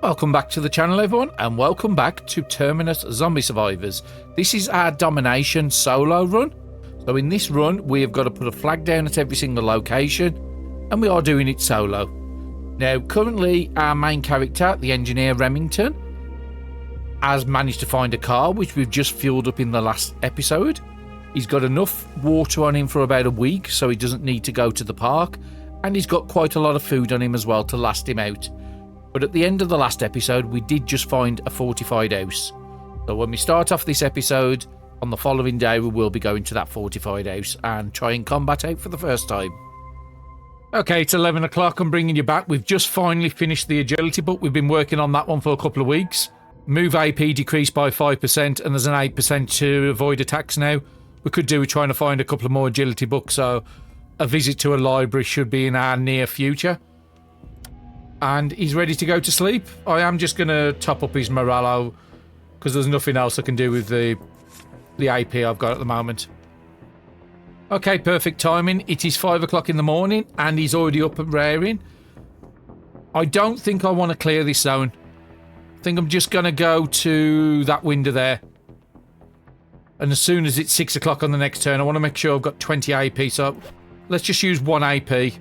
Welcome back to the channel, everyone, and welcome back to Terminus Zombie Survivors. This is our Domination solo run. So in this run, we have got to put a flag down at every single location, and we are doing it solo. Now, currently, our main character, the engineer Remington, has managed to find a car, which we've just fueled up in the last episode. He's got enough water on him for about a week, so he doesn't need to go to the park, and he's got quite a lot of food on him as well to last him out. But at the end of the last episode, we did just find a fortified house. So when we start off this episode, on the following day, we will be going to that fortified house and trying combat out for the first time. Okay, it's 11 o'clock. I'm bringing you back. We've just finally finished the agility book. We've been working on that one for a couple of weeks. Move AP decreased by 5%, and there's an 8% to avoid attacks now. We could do with trying to find a couple of more agility books, so a visit to a library should be in our near future. And he's ready to go to sleep. I am just going to top up his morale because there's nothing else I can do with the AP I've got at the moment. Okay, perfect timing. It is 5 o'clock in the morning and he's already up and raring. I don't think I want to clear this zone. I think I'm just going to go to that window there. And as soon as it's 6 o'clock on the next turn, I want to make sure I've got 20 AP. So let's just use 1 AP.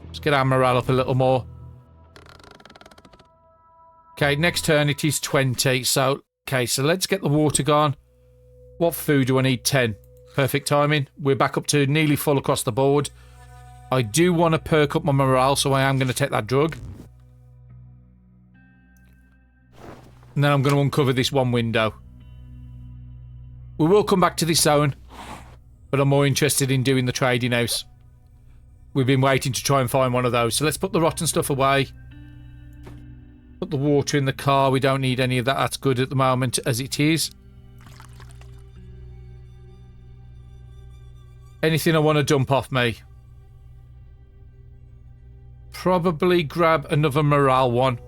Let's get our morale up a little more. Okay, next turn it is 20. So, okay, so let's get the water gone. What food do I need? 10. Perfect timing. We're back up to nearly full across the board. I do want to perk up my morale, so I am going to take that drug. And then I'm going to uncover this one window. We will come back to this zone, but I'm more interested in doing the trading house. We've been waiting to try and find one of those. So let's put the rotten stuff away. Put the water in the car. We don't need any of that. That's good at the moment as it is. Anything I want to dump off me? Probably grab another morale one.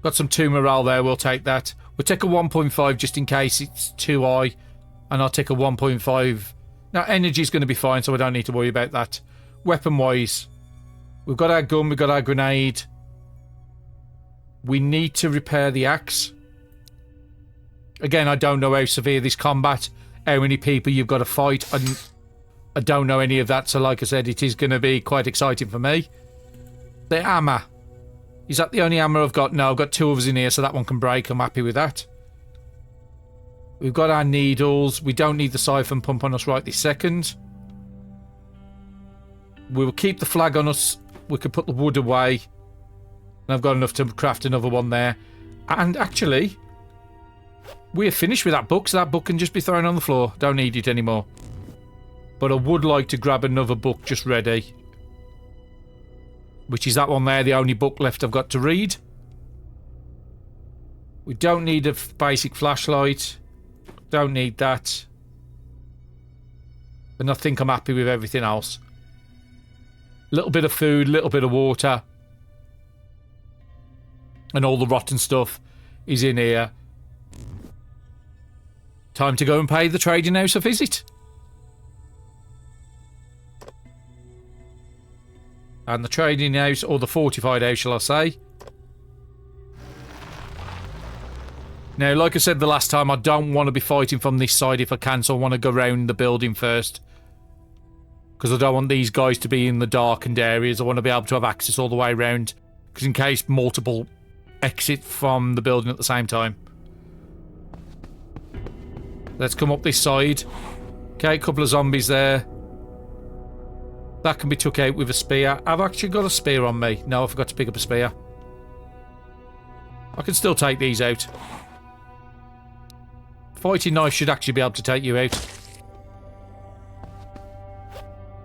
Got some 2 morale there. We'll take that. We'll take a 1.5 just in case it's too high. And I'll take a 1.5. Now, energy is going to be fine, so I don't need to worry about that. Weapon-wise, we've got our gun, we've got our grenade. We need to repair the axe. Again, I don't know how severe this combat, how many people you've got to fight. I don't know any of that, so like I said, it is going to be quite exciting for me. The hammer. Is that the only hammer I've got? No, I've got 2 others in here, so that one can break. I'm happy with that. We've got our needles. We don't need the siphon pump on us right this second. We will keep the flag on us. We can put the wood away. And I've got enough to craft another one there. And actually, we're finished with that book, so that book can just be thrown on the floor. Don't need it anymore. But I would like to grab another book just ready. Which is that one there, the only book left I've got to read. We don't need a basic flashlight. Don't need that. And I think I'm happy with everything else. Little bit of food, little bit of water. And all the rotten stuff is in here. Time to go and pay the trading house a visit. And the trading house, or the fortified house, shall I say. Now, like I said the last time, I don't want to be fighting from this side if I can, so I want to go around the building first. Because I don't want these guys to be in the darkened areas. I want to be able to have access all the way around. Because in case multiple exit from the building at the same time. Let's come up this side. Okay, a couple of zombies there. That can be took out with a spear. I've actually got a spear on me. No, I forgot to pick up a spear. I can still take these out. Fighting knife should actually be able to take you out.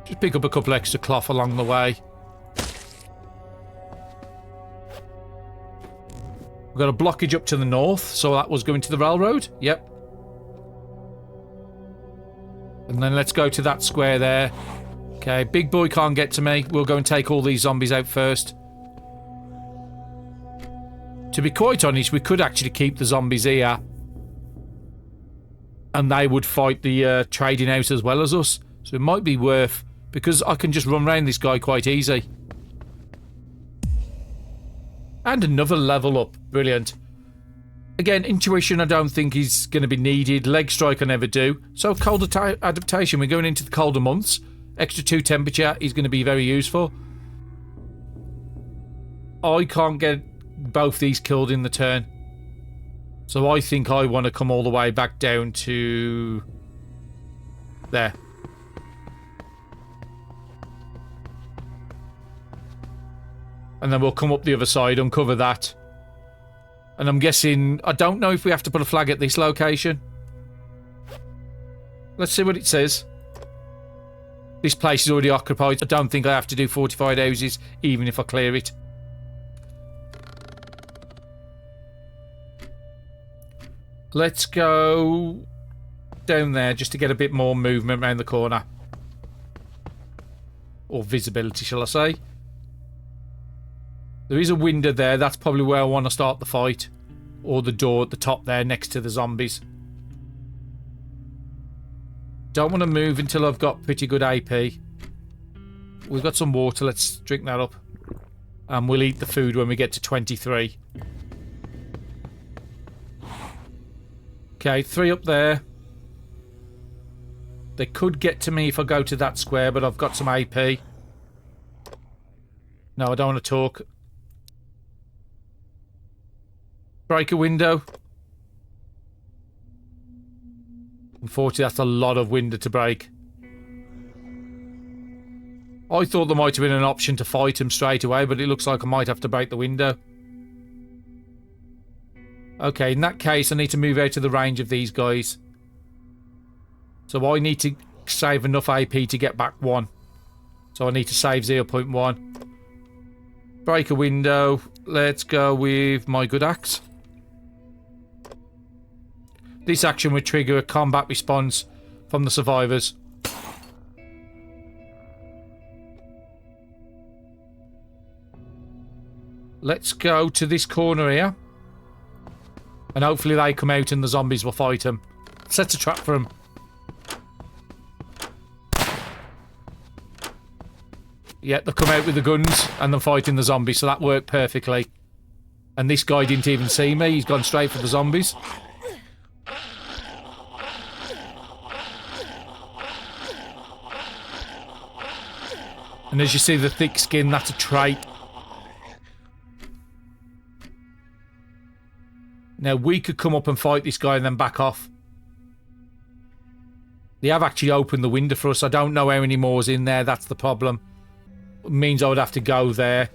Just pick up a couple extra cloth along the way. We've got a blockage up to the north, so that was going to the railroad. Yep. And then let's go to that square there. Okay, big boy can't get to me. We'll go and take all these zombies out first. To be quite honest, we could actually keep the zombies here. And they would fight the trading house as well as us. So it might be worth because I can just run around this guy quite easy. And another level up. Brilliant. Again, intuition I don't think is going to be needed. Leg strike I never do. So cold adaptation. We're going into the colder months. Extra 2 temperature is going to be very useful. I can't get both these killed in the turn. So I think I want to come all the way back down to... there. And then we'll come up the other side, uncover that. And I'm guessing... I don't know if we have to put a flag at this location. Let's see what it says. This place is already occupied. I don't think I have to do fortified houses, even if I clear it. Let's go down there just to get a bit more movement around the corner. Or visibility, shall I say. There is a window there. That's probably where I want to start the fight. Or the door at the top there next to the zombies. Don't want to move until I've got pretty good AP. We've got some water. Let's drink that up. And we'll eat the food when we get to 23. Okay, 3 up there. They could get to me if I go to that square, but I've got some AP. No, I don't want to talk. Break a window. Unfortunately, that's a lot of window to break. I thought there might have been an option to fight him straight away, but it looks like I might have to break the window. Okay, in that case, I need to move out of the range of these guys. So I need to save enough AP to get back 1. So I need to save 0.1. Break a window. Let's go with my good axe. This action would trigger a combat response from the survivors. Let's go to this corner here. And hopefully they come out and the zombies will fight them. Set a trap for them. Yeah, they'll come out with the guns and they're fighting the zombies, so that worked perfectly. And this guy didn't even see me. He's gone straight for the zombies. And as you see, the thick skin, that's a trait. Now, we could come up and fight this guy and then back off. They have actually opened the window for us. I don't know how many more's in there. That's the problem. It means I would have to go there.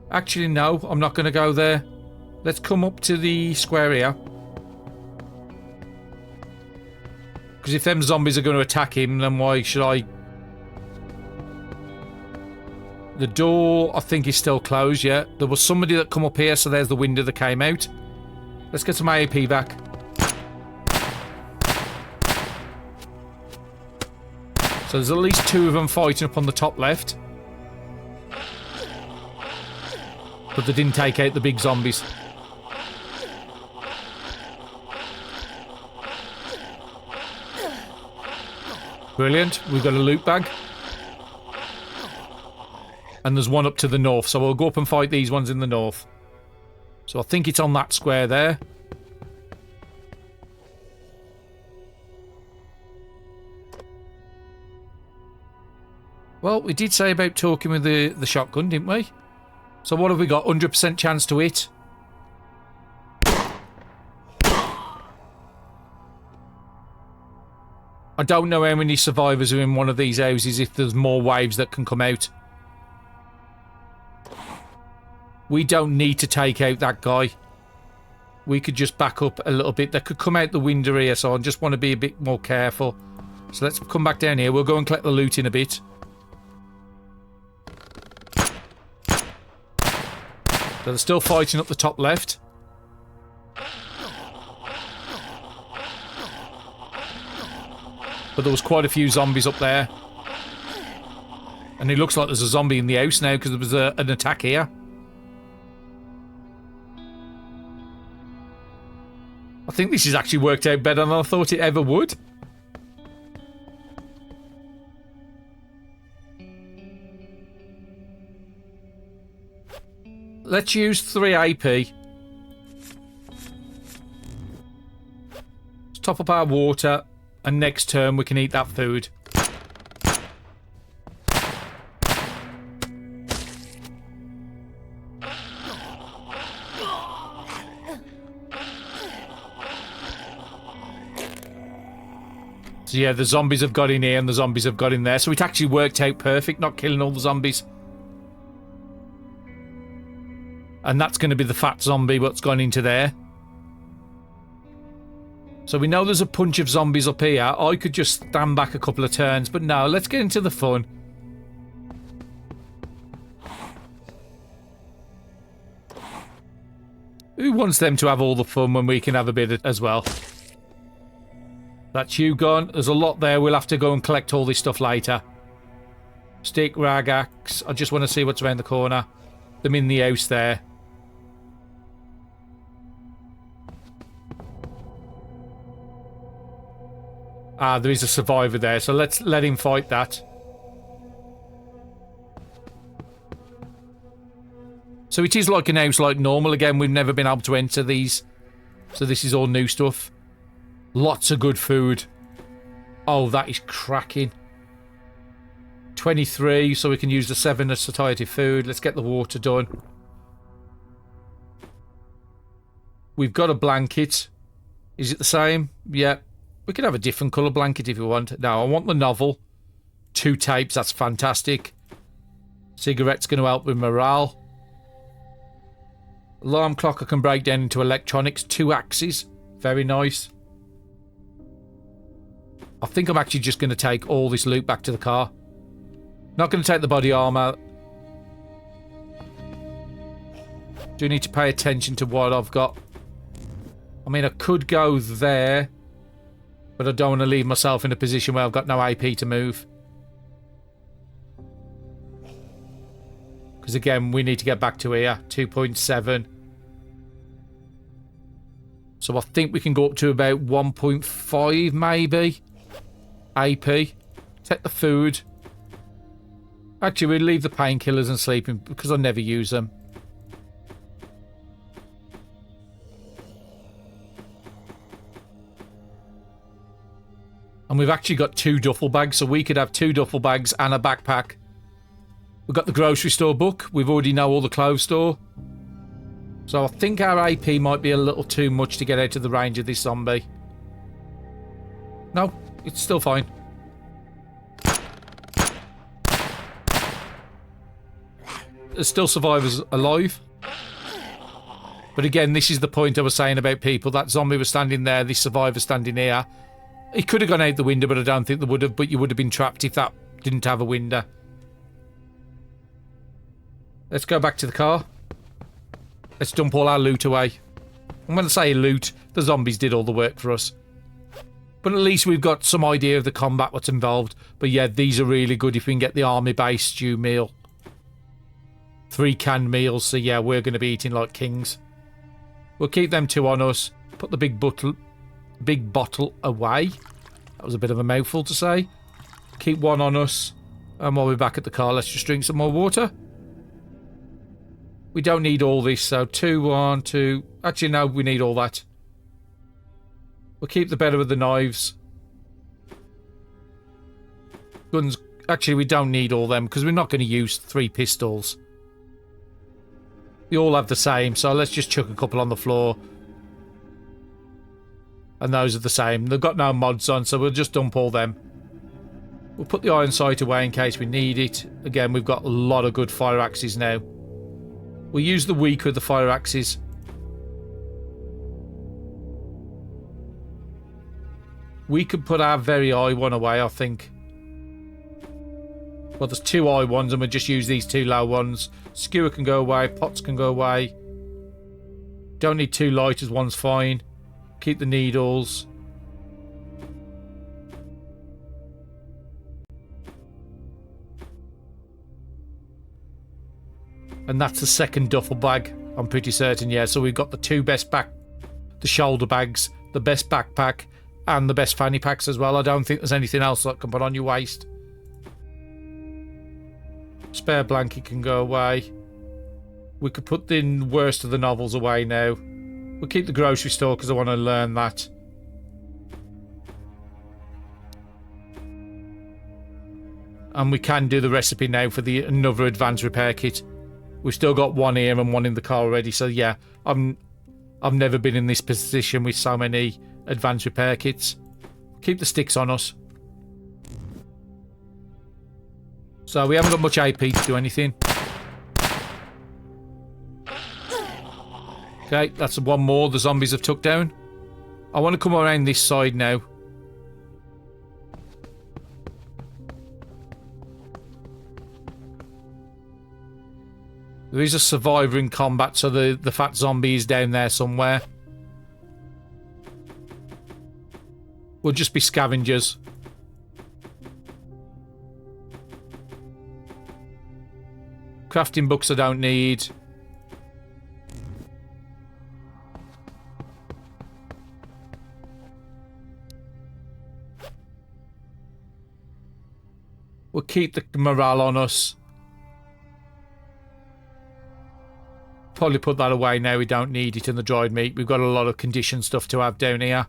Actually, no. I'm not going to go there. Let's come up to the square here. Because if them zombies are going to attack him, then why should I... The door, I think, is still closed, yeah. There was somebody that come up here, so there's the window that came out. Let's get some AP back. So there's at least 2 of them fighting up on the top left. But they didn't take out the big zombies. Brilliant. We've got a loot bag. And there's one up to the north, so we'll go up and fight these ones in the north. So I think it's on that square there. Well, we did say about talking with the shotgun, didn't we? So what have we got? 100% chance to hit. I don't know how many survivors are in one of these houses, if there's more waves that can come out. We don't need to take out that guy. We could just back up a little bit. They could come out the window here, so I just want to be a bit more careful. So let's come back down here. We'll go and collect the loot in a bit. So they're still fighting up the top left. But there was quite a few zombies up there. And it looks like there's a zombie in the house now because there was an attack here. I think this has actually worked out better than I thought it ever would. Let's use 3 AP. Let's top up our water, and next turn we can eat that food. So yeah, the zombies have got in here and the zombies have got in there. So it actually worked out perfect, not killing all the zombies. And that's going to be the fat zombie what's gone into there. So we know there's a bunch of zombies up here. I could just stand back a couple of turns, but no, let's get into the fun. Who wants them to have all the fun when we can have a bit as well? That's you gone. There's a lot there. We'll have to go and collect all this stuff later. Stick, rag, axe. I just want to see what's around the corner. Them in the house there. Ah, there is a survivor there, so let's let him fight that. So it is like an house like normal. Again, we've never been able to enter these. So this is all new stuff. Lots of good food. Oh, that is cracking. 23, so we can use the 7 as satiety food. Let's get the water done. We've got a blanket. Is it the same? Yeah. We could have a different colour blanket if you want. No, I want the novel. 2 tapes, that's fantastic. Cigarette's going to help with morale. Alarm clock I can break down into electronics. 2 axes. Very nice. I think I'm actually just going to take all this loot back to the car. Not going to take the body armour. Do need to pay attention to what I've got. I mean, I could go there, but I don't want to leave myself in a position where I've got no AP to move. Because again, we need to get back to here. 2.7. So I think we can go up to about 1.5 maybe. AP. Take the food. Actually, we'll leave the painkillers and sleeping because I never use them. And we've actually got 2 duffel bags, so we could have 2 duffel bags and a backpack. We've got the grocery store book. We've already know all the clothes store. So I think our AP might be a little too much to get out of the range of this zombie. No, it's still fine. There's still survivors alive. But again, this is the point I was saying about people. That zombie was standing there, this survivor standing here. He could have gone out the window, but I don't think they would have. But you would have been trapped if that didn't have a window. Let's go back to the car. Let's dump all our loot away. I'm going to say loot. The zombies did all the work for us. But at least we've got some idea of the combat, what's involved. But yeah, these are really good if we can get the army base stew meal. 3 canned meals, so yeah, we're going to be eating like kings. We'll keep them 2 on us. Put the big bottle away. That was a bit of a mouthful to say. Keep 1 on us. And while we're back at the car, let's just drink some more water. We don't need all this, so 2, 1, 2. Actually, no, we need all that. We'll keep the better of the knives. Guns. Actually, we don't need all them because we're not going to use 3 pistols. They all have the same, so let's just chuck a couple on the floor. And those are the same. They've got no mods on, so we'll just dump all them. We'll put the iron sight away in case we need it. Again, we've got a lot of good fire axes now. We'll use the weak with the fire axes. We could put our very high one away, I think. Well, there's 2 high ones, and we'll just use these 2 low ones. Skewer can go away. Pots can go away. Don't need 2 lighters. One's fine. Keep the needles. And that's the second duffel bag. I'm pretty certain, yeah. So we've got the 2 best back, the shoulder bags, the best backpack, and the best fanny packs as well. I don't think there's anything else that can put on your waist. Spare blanket can go away. We could put the worst of the novels away now. We'll keep the grocery store because I want to learn that. And we can do the recipe now for another advanced repair kit. We've still got one here and one in the car already. So yeah, I've never been in this position with so many advanced repair kits. Keep the sticks on us. So we haven't got much AP to do anything. Okay, that's one more the zombies have took down. I want to come around this side now. There is a survivor in combat, so the fat zombie is down there somewhere. We'll just be scavengers. Crafting books I don't need. We'll keep the morale on us. Probably put that away now, we don't need it in the dried meat. We've got a lot of conditioned stuff to have down here.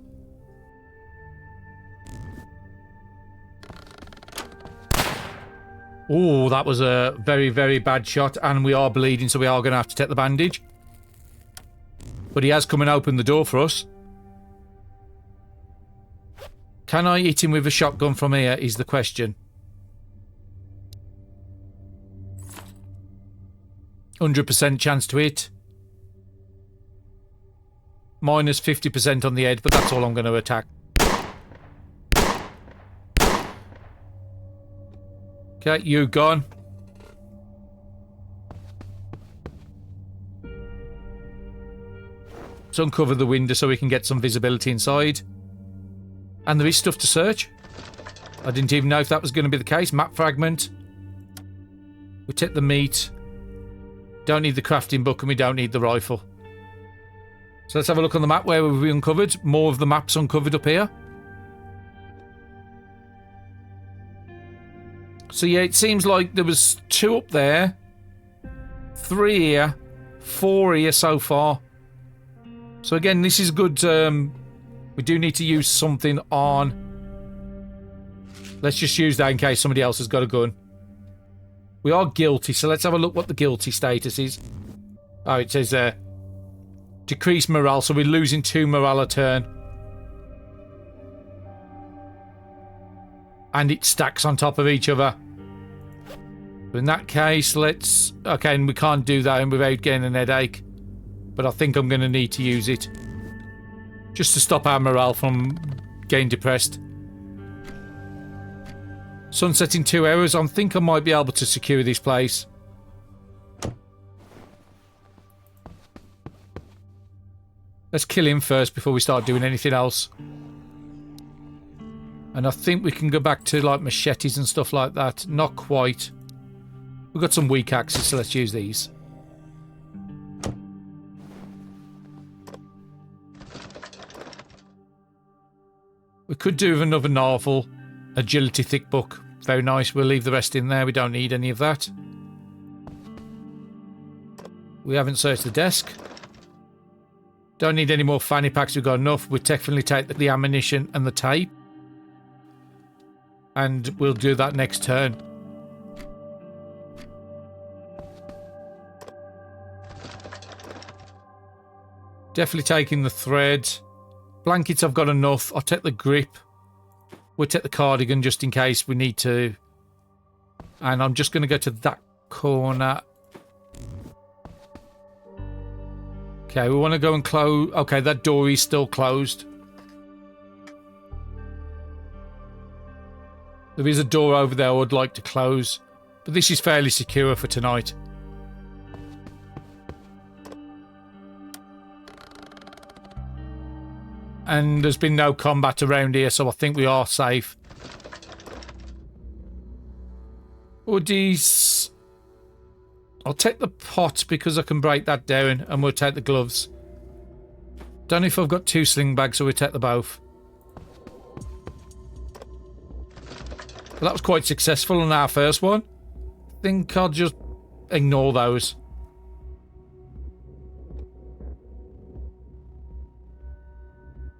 Oh, that was a very, very bad shot. And we are bleeding, so we are going to have to take the bandage. But he has come and opened the door for us. Can I hit him with a shotgun from here is the question. 100% chance to hit. Minus 50% on the head, but that's all I'm going to attack. Okay, you gone. Let's uncover the window so we can get some visibility inside. And there is stuff to search. I didn't even know if that was going to be the case. Map fragment. We take the meat. Don't need the crafting book and we don't need the rifle. So let's have a look on the map. Where have we uncovered? More of the maps uncovered up here. So yeah, it seems like there was 2 up there, 3 here, 4 here so far. So again, this is good. We do need to use something on. Let's just use that in case somebody else has got a gun. We are guilty, so let's have a look what the guilty status is. Oh, it says decreased morale, so we're losing 2 morale a turn. And it stacks on top of each other. But in that case, let's... Okay, and we can't do that without getting an headache. But I think I'm going to need to use it. Just to stop our morale from getting depressed. Sunset in 2 hours. I think I might be able to secure this place. Let's kill him first before we start doing anything else. And I think we can go back to like machetes and stuff like that. Not quite. We've got some weak axes, so let's use these. We could do with another novel. Agility thick book. Very nice. We'll leave the rest in there. We don't need any of that. We haven't searched the desk. Don't need any more fanny packs. We've got enough. We'll definitely take the ammunition and the tape. And we'll do that next turn. Definitely taking the thread. Blankets I've got enough. I'll take the grip. We'll take the cardigan just in case we need to. And I'm just going to go to that corner. Okay, we want to go and close. Okay, that door is still closed. There is a door over there I would like to close. But this is fairly secure for tonight. And there's been no combat around here, so I think we are safe. Hoodies. I'll take the pot because I can break that down, and we'll take the gloves. Don't know if I've got 2 sling bags, so we take the both. But that was quite successful on our first one. I think I'll just ignore those.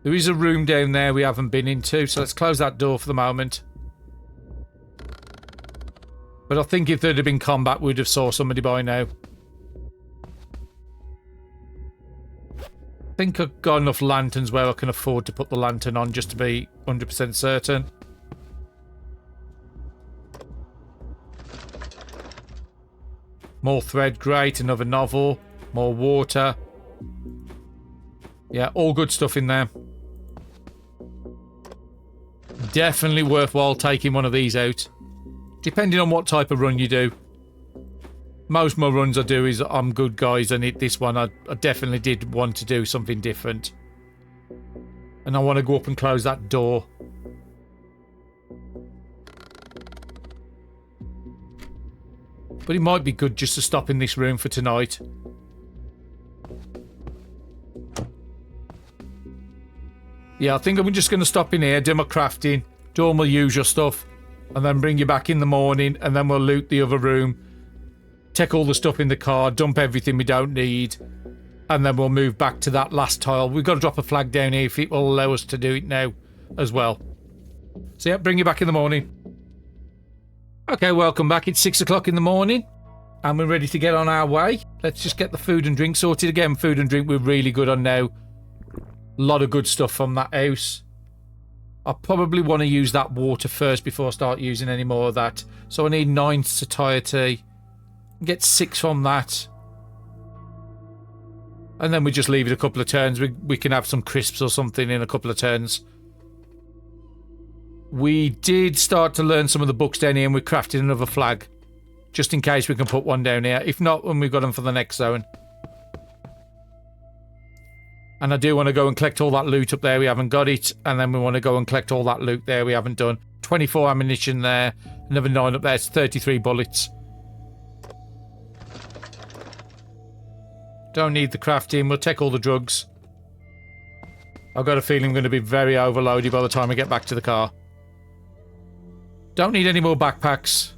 There is a room down there we haven't been into, so let's close that door for the moment. But I think if there'd have been combat, we'd have saw somebody by now. I think I've got enough lanterns where I can afford to put the lantern on just to be 100% certain. More thread, great. Another novel. More water. Yeah, all good stuff in there. Definitely worthwhile taking one of these out. Depending on what type of run you do. Most of my runs I do is I'm good guys, and this one I definitely did want to do something different. And I want to go up and close that door. But it might be good just to stop in this room for tonight. Yeah, I think I'm just going to stop in here, do my crafting, do all my usual stuff, and then bring you back in the morning, and then we'll loot the other room, take all the stuff in the car, dump everything we don't need, and then we'll move back to that last tile. We've got to drop a flag down here if it will allow us to do it now as well. So yeah, bring you back in the morning. Okay, welcome back. It's 6 o'clock in the morning, and we're ready to get on our way. Let's just get the food and drink sorted again. Food and drink we're really good on now. A lot of good stuff from that house. I probably want to use that water first before I start using any more of that. So I need 9 satiety. Get 6 from that. And then we just leave it a couple of turns. We can have some crisps or something in a couple of turns. We did start to learn some of the books down here, and we crafted another flag. Just in case we can put one down here. If not, when we've got them for the next zone. And I do want to go and collect all that loot up there. We haven't got it. And then we want to go and collect all that loot there we haven't done. 24 ammunition there. Another 9 up there. It's 33 bullets. Don't need the crafting. We'll take all the drugs. I've got a feeling I'm going to be very overloaded by the time I get back to the car. Don't need any more backpacks.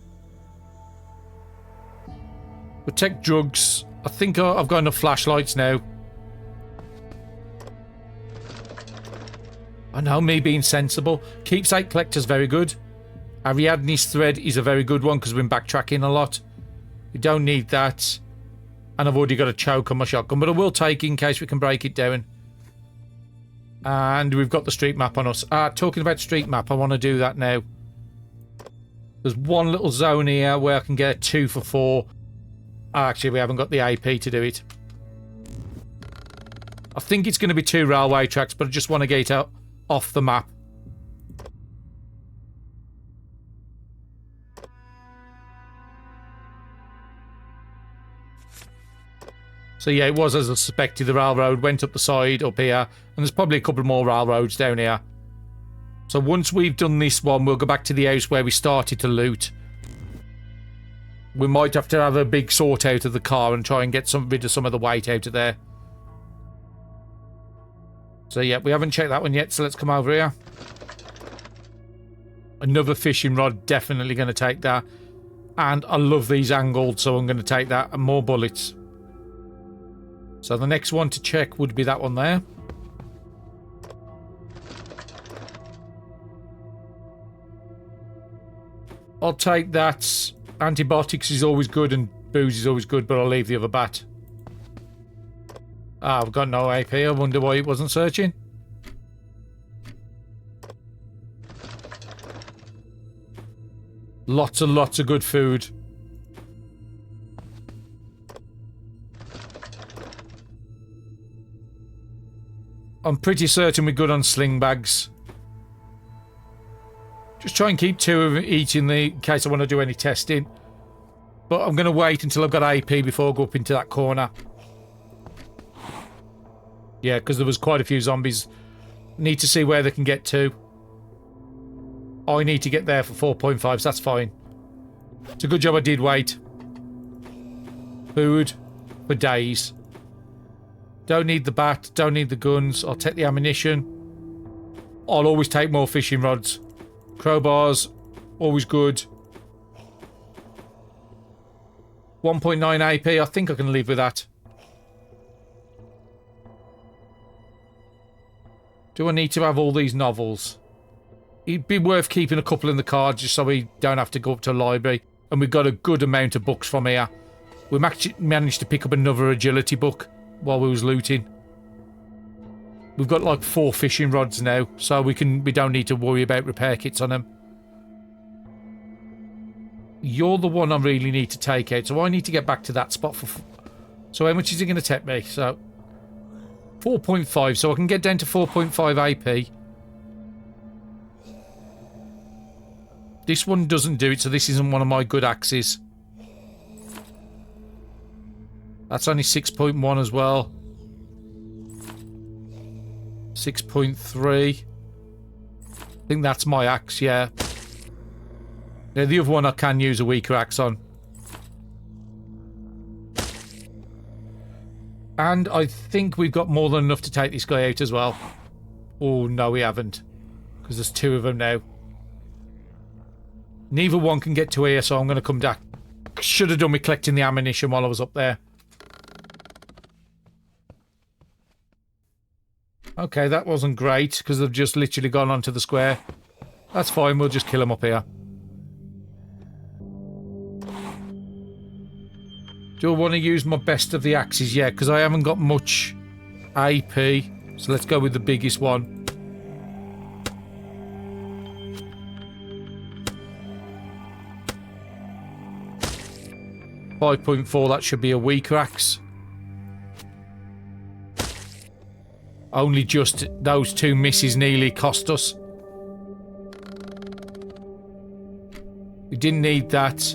We'll take drugs. I think I've got enough flashlights now. I know, me being sensible. Keepsake collector's very good. Ariadne's thread is a very good one because we've been backtracking a lot. We don't need that. And I've already got a choke on my shotgun, but I will take it in case we can break it down. And we've got the street map on us. Talking about street map, I want to do that now. There's one little zone here where I can get a 2 for 4. Actually, we haven't got the AP to do it. I think it's going to be 2 railway tracks, but I just want to get it out off the map. So yeah, it was as I suspected. The railroad went up the side up here, and there's probably a couple more railroads down here. So once we've done this one, we'll go back to the house where we started to loot. We might have to have a big sort out of the car and try and get rid of some of the weight out of there. So yeah, we haven't checked that one yet, so let's come over here. Another fishing rod, definitely going to take that. And I love these angled, so I'm going to take that. And more bullets. So the next one to check would be that one there. I'll take that. Antibiotics is always good and booze is always good, but I'll leave the other bat. I've got no AP. I wonder why it wasn't searching. Lots and lots of good food. I'm pretty certain we're good on sling bags. Just try and keep 2 of each in case I want to do any testing. But I'm going to wait until I've got AP before I go up into that corner. Yeah, because there was quite a few zombies. Need to see where they can get to. I need to get there for 4.5, so that's fine. It's a good job I did wait. Food for days. Don't need the bat. Don't need the guns. I'll take the ammunition. I'll always take more fishing rods. Crowbars, always good. 1.9 AP. I think I can live with that. Do I need to have all these novels? It'd be worth keeping a couple in the car just so we don't have to go up to a library. And we've got a good amount of books from here. We managed to pick up another agility book while we was looting. We've got like 4 fishing rods now, so we don't need to worry about repair kits on them. You're the one I really need to take out, so I need to get back to that spot for... So how much is it going to take me? So 4.5, so I can get down to 4.5 AP. This one doesn't do it, so this isn't one of my good axes. That's only 6.1 as well. 6.3. I think that's my axe, yeah. Now, the other one I can use a weaker axe on. And I think we've got more than enough to take this guy out as well. Oh, no, we haven't. Because there's 2 of them now. Neither one can get to here, so I'm going to come back. Should have done with collecting the ammunition while I was up there. Okay, that wasn't great, because they've just literally gone onto the square. That's fine, we'll just kill them up here. Do I want to use my best of the axes? Yeah, because I haven't got much AP. So let's go with the biggest one. .4, that should be a weaker axe. Only just those 2 misses nearly cost us. We didn't need that.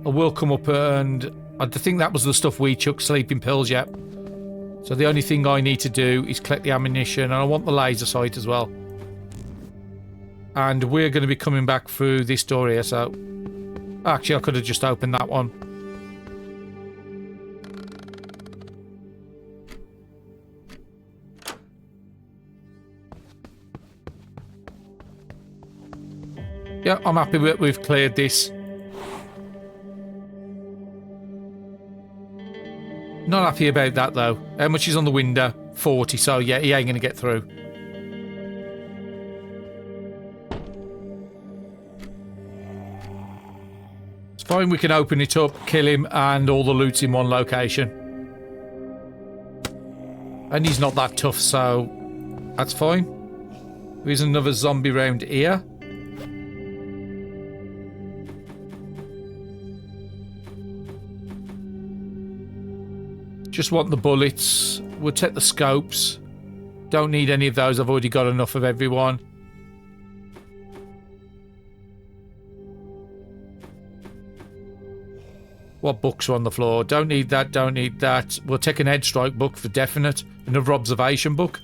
I will come up and... I think that was the stuff we took, sleeping pills, yet. So the only thing I need to do is collect the ammunition, and I want the laser sight as well. And we're going to be coming back through this door here, so... Actually, I could have just opened that one. Yeah, I'm happy we've cleared this. Not happy about that, though. How much is on the window? 40, so yeah, he ain't going to get through. It's fine, we can open it up, kill him, and all the loot's in one location. And he's not that tough, so that's fine. There's another zombie round here. Just want the bullets. We'll take the scopes. Don't need any of those. I've already got enough of everyone. What books are on the floor? Don't need that. Don't need that. We'll take an headstrike book for definite. Another observation book.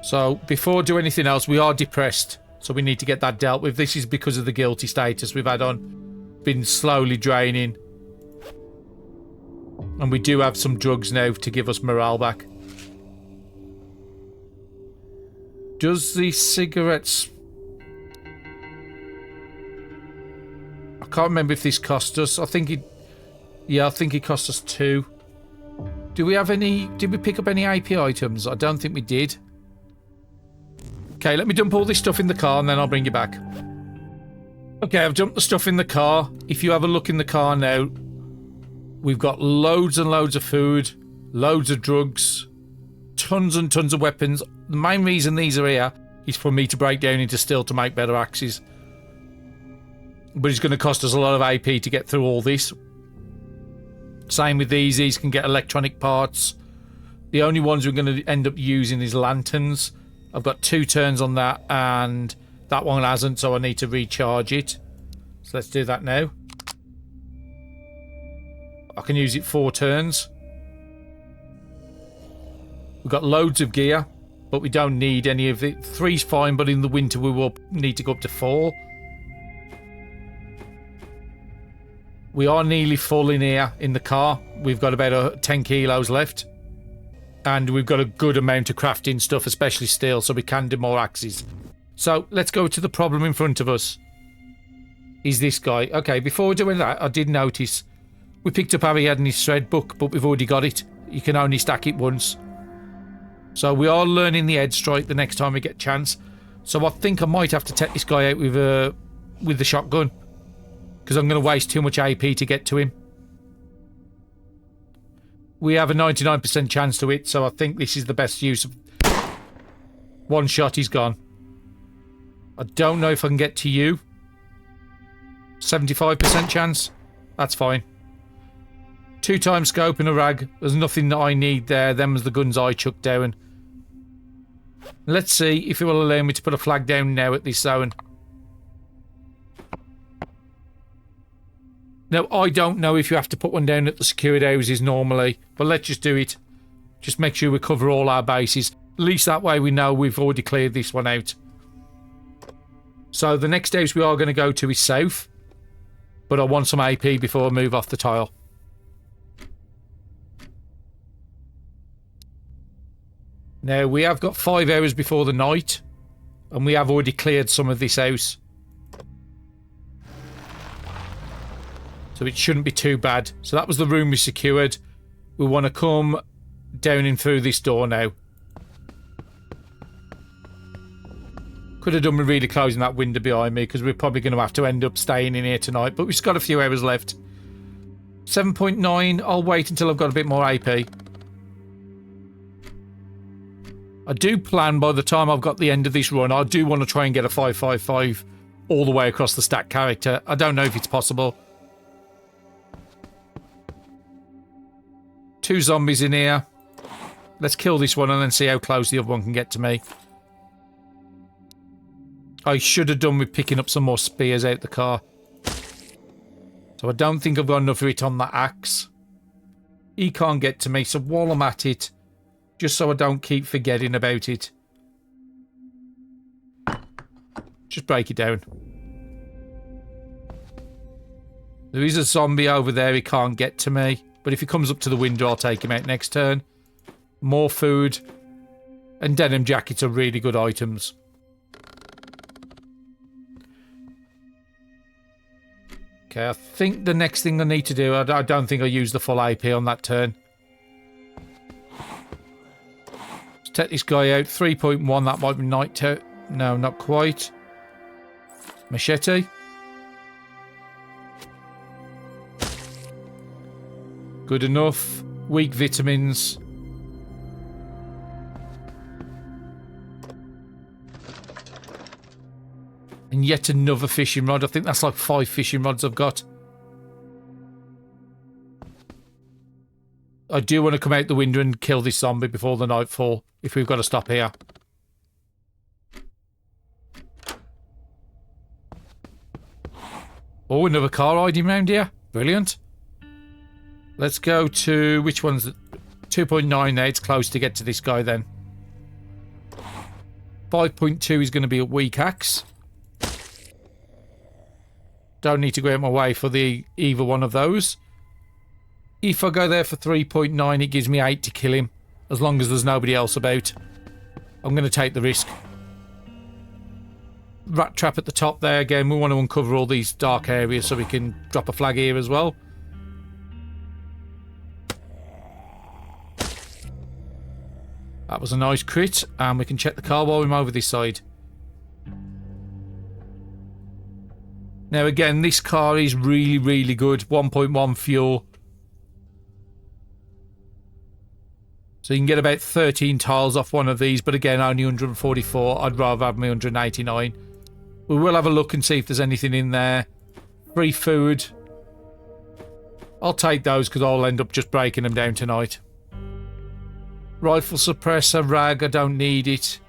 So before I do anything else, we are depressed. So we need to get that dealt with. This is because of the guilty status we've had on. Been slowly draining. And we do have some drugs now to give us morale back. Does the cigarettes... I can't remember if this cost us. I think it... Yeah, I think it cost us 2. Do we have any... Did we pick up any AP items? I don't think we did. Okay, let me dump all this stuff in the car and then I'll bring you back. Okay, I've dumped the stuff in the car. If you have a look in the car now, we've got loads and loads of food, loads of drugs, tons and tons of weapons. The main reason these are here is for me to break down into steel to make better axes. But it's going to cost us a lot of AP to get through all this. Same with these can get electronic parts. The only ones we're going to end up using is lanterns. I've got 2 turns on that, and that one hasn't, so I need to recharge it. So let's do that now. I can use it 4 turns. We've got loads of gear, but we don't need any of it. 3's fine, but in the winter we will need to go up to 4. We are nearly full in here in the car. We've got about 10 kilos left. And we've got a good amount of crafting stuff, especially steel, so we can do more axes. So let's go to the problem in front of us. Is this guy. Okay, before we do that, I did notice we picked up how he had in his thread book, but we've already got it. You can only stack it once. So we are learning the edge strike the next time we get a chance. So I think I might have to take this guy out with the shotgun. Because I'm going to waste too much AP to get to him. We have a 99% chance to hit, so I think this is the best use of... One shot, he's gone. I don't know if I can get to you. 75% chance. That's fine. 2-time scope and a rag. There's nothing that I need there. Them was the guns I chucked down. Let's see if it will allow me to put a flag down now at this zone. Now, I don't know if you have to put one down at the secured houses normally, but let's just do it. Just make sure we cover all our bases. At least that way we know we've already cleared this one out. So the next house we are going to go to is south, but I want some AP before I move off the tile. Now, we have got 5 hours before the night, and we have already cleared some of this house. So it shouldn't be too bad. So that was the room we secured. We want to come down in through this door now. Could have done with really closing that window behind me, because we're probably going to have to end up staying in here tonight. But we've just got a few hours left. 7.9. I'll wait until I've got a bit more AP. I do plan by the time I've got the end of this run, I do want to try and get a 555 all the way across the stack character. I don't know if it's possible. 2 zombies in here. Let's kill this one and then see how close the other one can get to me. I should have done with picking up some more spears out the car. So I don't think I've got enough of it on that axe. He can't get to me, so while I'm at it, just so I don't keep forgetting about it, just break it down. There is a zombie over there, he can't get to me. But if he comes up to the window, I'll take him out next turn. More food. And denim jackets are really good items. Okay, I think the next thing I need to do... I don't think I used the full AP on that turn. Let's take this guy out. 3.1, that might be night... No, not quite. Machete. Good enough. Weak vitamins. And yet another fishing rod. I think that's like 5 fishing rods I've got. I do want to come out the window and kill this zombie before the nightfall, if we've got to stop here. Oh, another car hiding around here. Brilliant. Let's go to... Which one's... 2.9 there. It's close to get to this guy then. 5.2 is going to be a weak axe. Don't need to go out my way for either one of those. If I go there for 3.9, it gives me 8 to kill him. As long as there's nobody else about. I'm going to take the risk. Rat trap at the top there. Again, we want to uncover all these dark areas so we can drop a flag here as well. That was a nice crit. And we can check the car while I'm over this side. Now again, this car is really, really good. 1.1 fuel. So you can get about 13 tiles off one of these, but again, only 144. I'd rather have me 189. We will have a look and see if there's anything in there. Free food. I'll take those because I'll end up just breaking them down tonight. Rifle suppressor, rag, I don't need it.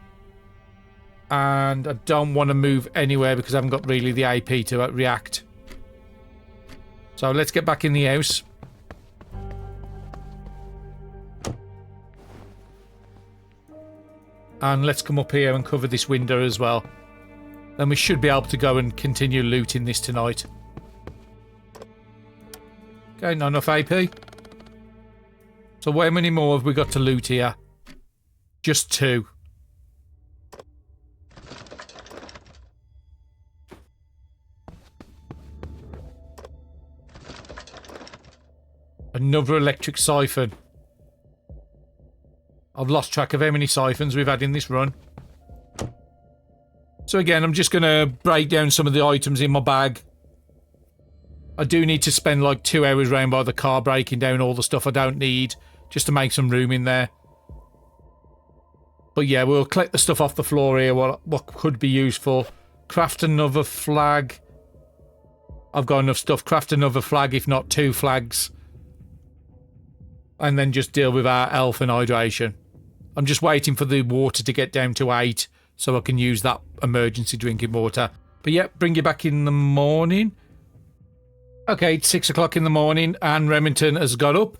And I don't want to move anywhere because I haven't got really the AP to react. So let's get back in the house. And let's come up here and cover this window as well. Then we should be able to go and continue looting this tonight. Okay, not enough AP. So how many more have we got to loot here? Just 2. Another electric siphon. I've lost track of how many siphons we've had in this run. So again, I'm just going to break down some of the items in my bag. I do need to spend like 2 hours round by the car breaking down all the stuff I don't need, just to make some room in there. But yeah, we'll collect the stuff off the floor here, what could be useful. Craft another flag. I've got enough stuff. Craft another flag, if not 2 flags. And then just deal with our health and hydration. I'm just waiting for the water to get down to 8 so I can use that emergency drinking water. But yeah, bring you back in the morning. Okay, it's 6 o'clock in the morning and Remington has got up.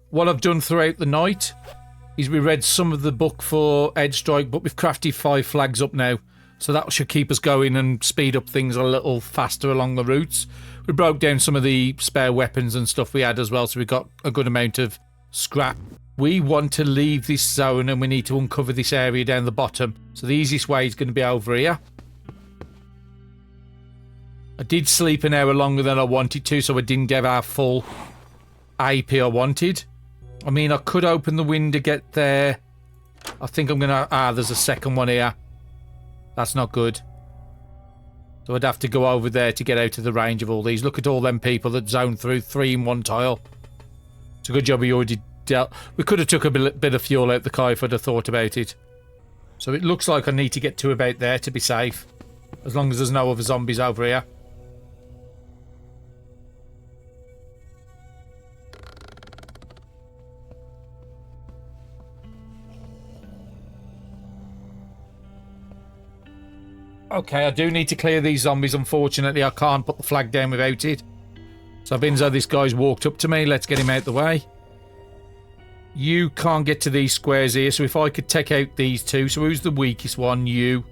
What I've done throughout the night is we read some of the book for Edge Strike, but we've crafted 5 flags up now. So that should keep us going and speed up things a little faster along the routes. We broke down some of the spare weapons and stuff we had as well, so we got a good amount of scrap. We want to leave this zone and we need to uncover this area down the bottom. So the easiest way is going to be over here. I did sleep an hour longer than I wanted to, so I didn't get our full AP I wanted. I mean, I could open the window, get there. I think I'm going to... there's a second one here. That's not good. So I'd have to go over there to get out of the range of all these. Look at all them people that zoned through 3 in 1 tile. It's a good job we already dealt... We could have took a bit of fuel out the car if I'd have thought about it. So it looks like I need to get to about there to be safe. As long as there's no other zombies over here. Okay, I do need to clear these zombies. Unfortunately, I can't put the flag down without it. So Binzo, this guy's walked up to me. Let's get him out the way. You can't get to these squares here, so if I could take out these 2. So who's the weakest one? You.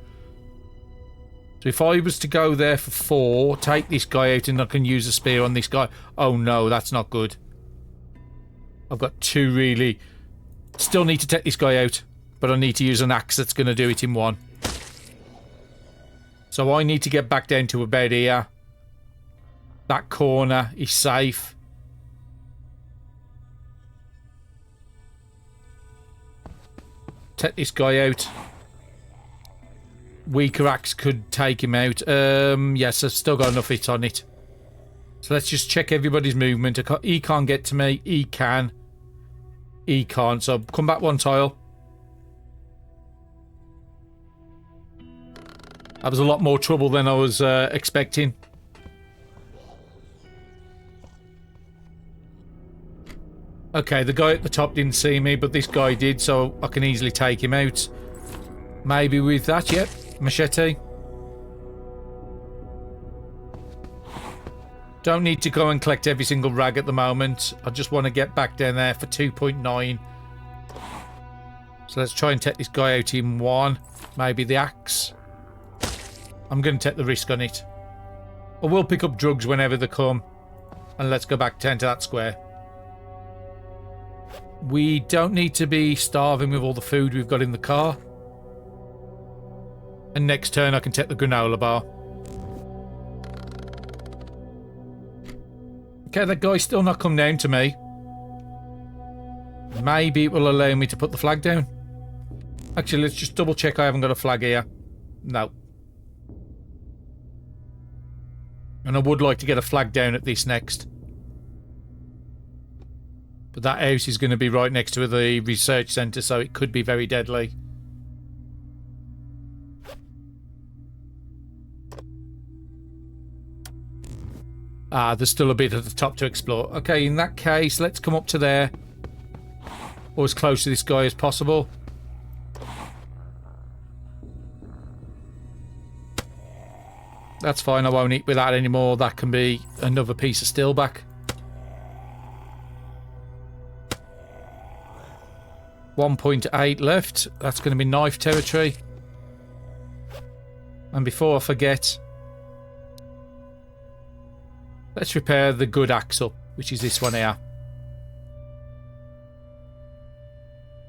So if I was to go there for 4, take this guy out and I can use a spear on this guy. Oh no, that's not good. I've got 2 really... Still need to take this guy out, but I need to use an axe that's going to do it in 1. So I need to get back down to about here. That corner is safe. Take this guy out. Weaker axe could take him out. Yes, I've still got enough hit on it. So let's just check everybody's movement. He can't get to me. He can. He can't. So come back 1 tile. That was a lot more trouble than I was expecting. Okay, the guy at the top didn't see me, but this guy did, so I can easily take him out. Maybe with that, yep. Machete. Don't need to go and collect every single rag at the moment. I just want to get back down there for 2.9. So let's try and take this guy out in 1. Maybe the axe. I'm going to take the risk on it. I will pick up drugs whenever they come. And let's go back down to that square. We don't need to be starving with all the food we've got in the car. And next turn I can take the granola bar. Okay, that guy's still not come down to me. Maybe it will allow me to put the flag down. Actually, let's just double check I haven't got a flag here. No. And I would like to get a flag down at this next. But that house is going to be right next to the research centre, so it could be very deadly. There's still a bit at the top to explore. Okay, in that case, let's come up to there. Or as close to this guy as possible. That's fine, I won't eat with that anymore. That can be another piece of steel back. .8 left. That's going to be knife territory. And before I forget, let's repair the good axe up. which is this one here.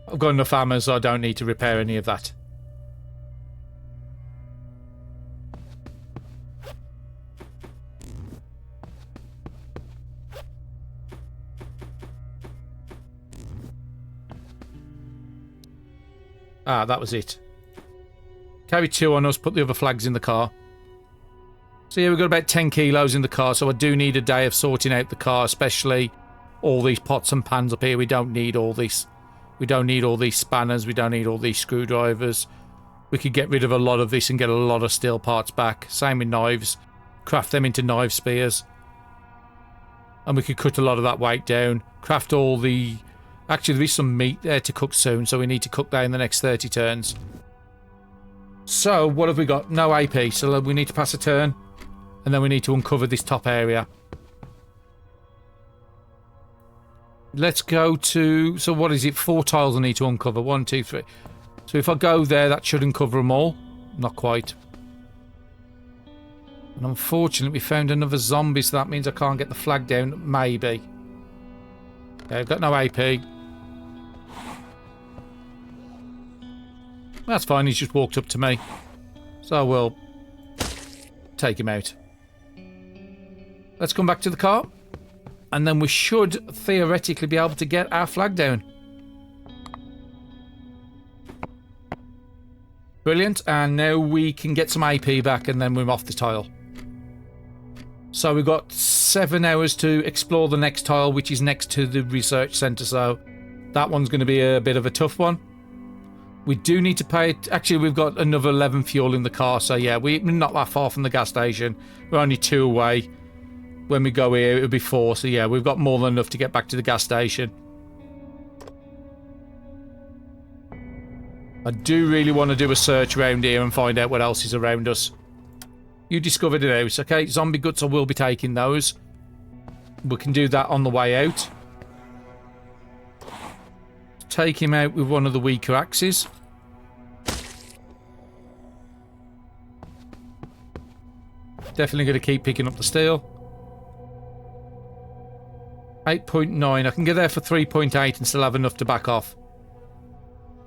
I've got enough ammo, so I don't need to repair any of that. Ah, that was it. Carry 2 on us, put the other flags in the car. So yeah, we've got about 10 kilos in the car, so I do need a day of sorting out the car, especially all these pots and pans up here. We don't need all this. We don't need all these spanners. We don't need all these screwdrivers. We could get rid of a lot of this and get a lot of steel parts back. Same with knives. Craft them into knife spears. And we could cut a lot of that weight down. Craft all the... Actually, there is some meat there to cook soon, so we need to cook that in the next 30 turns. So, what have we got? No AP, so we need to pass a turn. And then we need to uncover this top area. Let's go to... So what is it? 4 tiles I need to uncover. 1, 2, 3. So if I go there, that should uncover them all. Not quite. And unfortunately, we found another zombie, so that means I can't get the flag down. Maybe. Okay, I've got no AP. That's fine, he's just walked up to me. So we'll take him out. Let's come back to the car. And then we should theoretically be able to get our flag down. Brilliant. And now we can get some AP back and then we're off the tile. So we've got 7 hours to explore the next tile, which is next to the research centre. So that one's going to be a bit of a tough one. We do need to pay... Actually, we've got another 11 fuel in the car. So yeah, we're not that far from the gas station. We're only 2 away. When we go here, it'll be 4. So yeah, we've got more than enough to get back to the gas station. I do really want to do a search around here and find out what else is around us. You discovered a house. Okay, zombie guts, I will be taking those. We can do that on the way out. Take him out with one of the weaker axes. Definitely going to keep picking up the steel. 8.9. I can get there for 3.8 and still have enough to back off.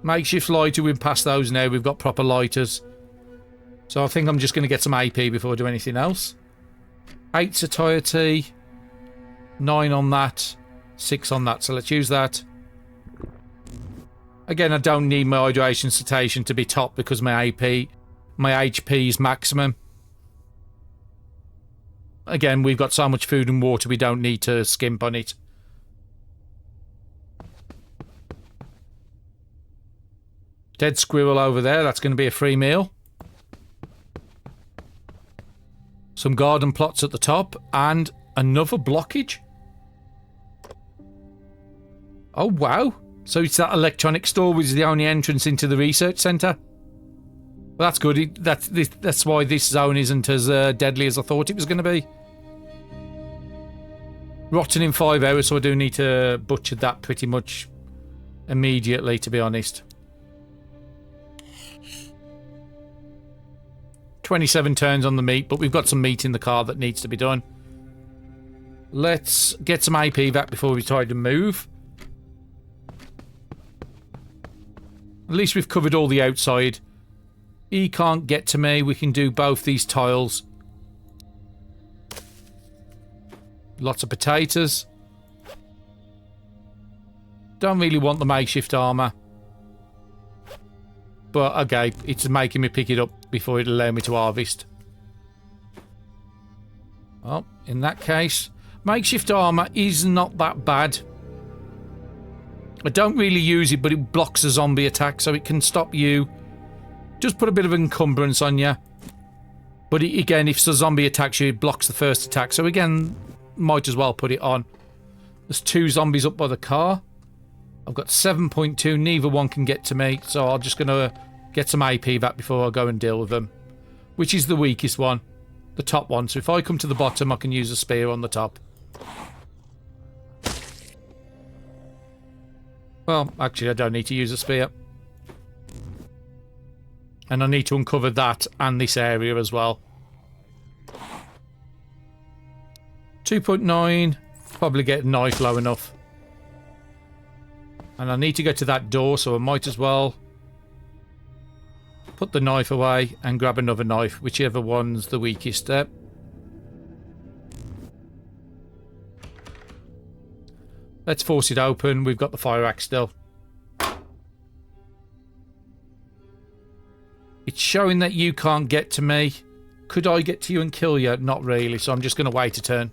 Makeshift lighter, we've passed those now. We've got proper lighters. So I think I'm just going to get some AP before I do anything else. 8 satiety. 9 on that. 6 on that. So let's use that. Again, I don't need my hydration satiation to be top because my AP, my HP is maximum. Again, we've got so much food and water, we don't need to skimp on it. Dead squirrel over there, that's going to be a free meal. Some garden plots at the top, and another blockage. Oh, wow. So it's that electronic store which is the only entrance into the research centre. Well, that's good. That's why this zone isn't as deadly as I thought it was going to be. Rotten in 5 hours, so I do need to butcher that pretty much immediately, to be honest. 27 turns on the meat, but we've got some meat in the car that needs to be done. Let's get some AP back before we try to move. At least we've covered all the outside. He can't get to me. We can do both these tiles. Lots of potatoes. Don't really want the makeshift armour. But, okay, it's making me pick it up before it'll allow me to harvest. Well, in that case, makeshift armour is not that bad. I don't really use it, but it blocks a zombie attack, so it can stop you. Just put a bit of encumbrance on you. But it, again, if the zombie attacks you, it blocks the first attack. So again, might as well put it on. There's 2 zombies up by the car. I've got 7.2, neither one can get to me, so I'm just going to get some AP back before I go and deal with them. Which is the weakest one? The top one. So if I come to the bottom, I can use a spear on the top. Well, actually, I don't need to use a spear. And I need to uncover that and this area as well. 2.9. probably get a knife low enough. And I need to go to that door, so I might as well put the knife away and grab another knife, whichever one's the weakest step. Let's force it open. We've got the fire axe still. It's showing that you can't get to me. Could I get to you and kill you? Not really, so I'm just going to wait a turn.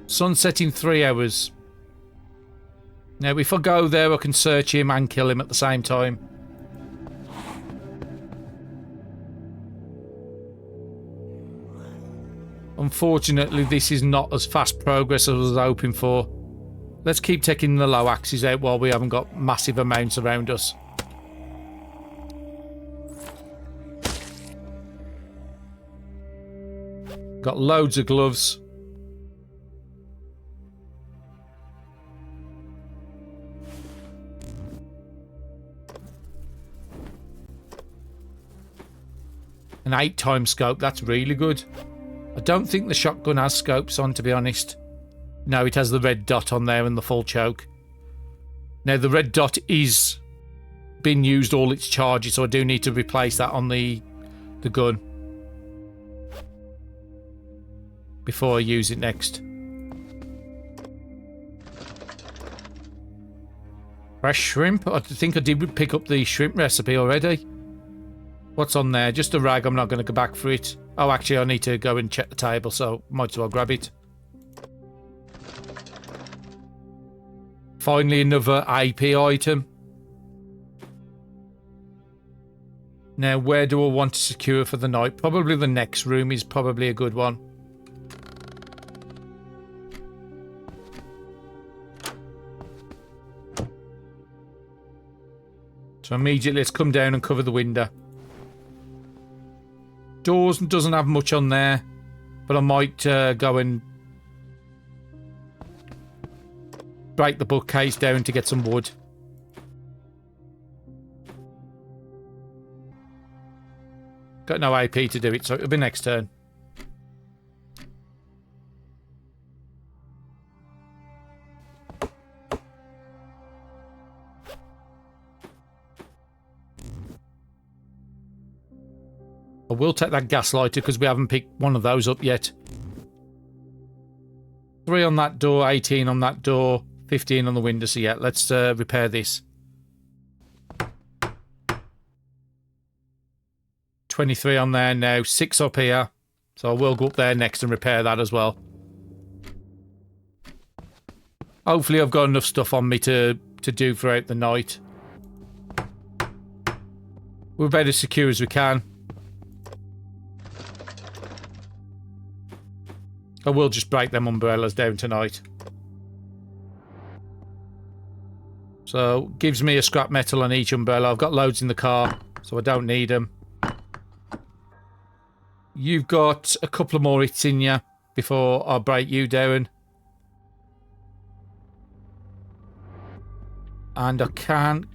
Sunset in 3 hours. Now, if I go there, I can search him and kill him at the same time. Unfortunately, this is not as fast progress as I was hoping for. Let's keep taking the low axes out while we haven't got massive amounts around us. Got loads of gloves. An 8-time scope, that's really good. I don't think the shotgun has scopes on, to be honest. No, it has the red dot on there and the full choke. Now, the red dot is been used all its charges, so I do need to replace that on the gun before I use it next. Fresh shrimp? I think I did pick up the shrimp recipe already. What's on there? Just a rag. I'm not going to go back for it. Oh, actually, I need to go and check the table, so might as well grab it. Finally, another AP item. Now, where do I want to secure for the night? Probably the next room is probably a good one. So immediately, let's come down and cover the window. Doors doesn't have much on there, but I might go and break the bookcase down to get some wood. Got no AP to do it, so it'll be next turn. I will take that gas lighter because we haven't picked one of those up yet. 3 on that door, 18 on that door, 15 on the window. So yeah, let's repair this. 23 on there now, 6 up here. So I will go up there next and repair that as well. Hopefully I've got enough stuff on me to do throughout the night. We're about as secure as we can. I will just break them umbrellas down tonight. So, gives me a scrap metal on each umbrella. I've got loads in the car, so I don't need them. You've got a couple of more hits in you before I break you down. And I can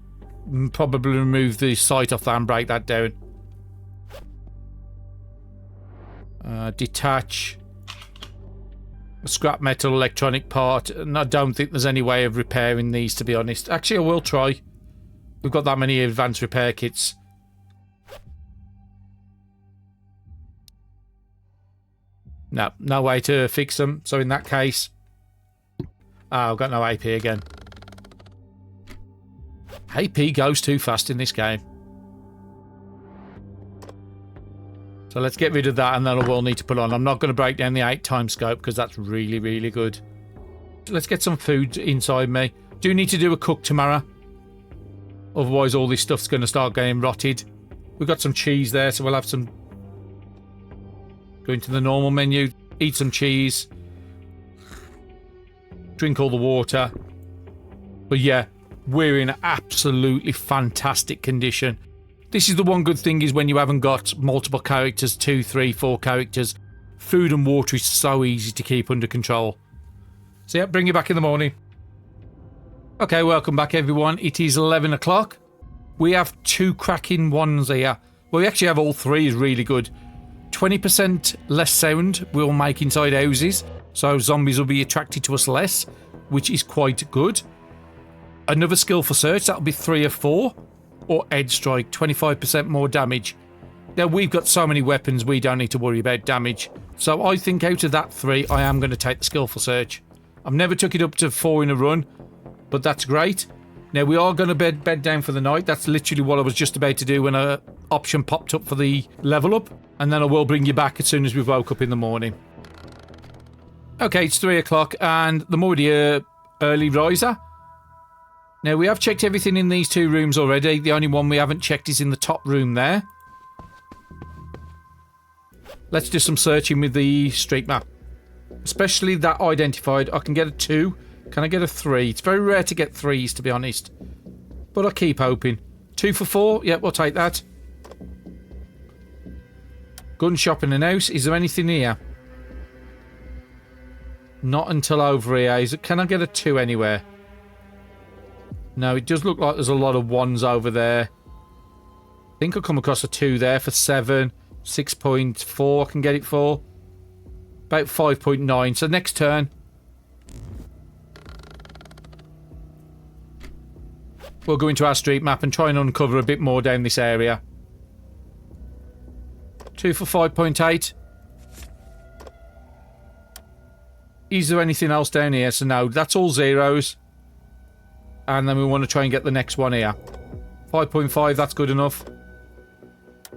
probably remove the sight off that and break that down. Detach. A scrap metal electronic part, and I don't think there's any way of repairing these, to be honest. Actually, I will try. We've got that many advanced repair kits. No, no way to fix them. So in that case, I've got no AP again. AP goes too fast in this game. So let's get rid of that, and then I will need to put on. I'm not going to break down the 8-time scope because that's really, really good. Let's get some food inside me. Do need to do a cook tomorrow. Otherwise, all this stuff's going to start getting rotted. We've got some cheese there, so we'll have some... Go into the normal menu. Eat some cheese. Drink all the water. But yeah, we're in absolutely fantastic condition. This is the one good thing is when you haven't got multiple characters, 2, 3, 4 characters, food and water is so easy to keep under control. So yeah, bring you back in the morning. Okay, welcome back everyone. It is 11 o'clock. We have 2 cracking ones here. Well, we actually have all 3 is really good. 20% less sound we'll make inside houses, so zombies will be attracted to us less, which is quite good. Another skill for search, that'll be 3 of 4, or edge strike, 25% more damage. Now, we've got so many weapons, we don't need to worry about damage. So I think out of that 3, I am going to take the skillful search. I've never took it up to 4 in a run, but that's great. Now, we are going to bed down for the night. That's literally what I was just about to do when an option popped up for the level up. And then I will bring you back as soon as we woke up in the morning. Okay, it's 3 o'clock, and the already early riser. Now, we have checked everything in these 2 rooms already. The only one we haven't checked is in the top room there. Let's do some searching with the street map. Especially that identified. I can get a 2. Can I get a 3? It's very rare to get 3s, to be honest. But I keep hoping. 2 for 4? Yep, we'll take that. Gun shop in an house. Is there anything here? Not until over here. Can I get a 2 anywhere? No, it does look like there's a lot of 1s over there. I think I'll come across a 2 there for 7. 6.4 I can get it for. About 5.9. So next turn. We'll go into our street map and try and uncover a bit more down this area. 2 for 5.8. Is there anything else down here? So no, that's all zeros. And then we want to try and get the next one here. 5.5, that's good enough.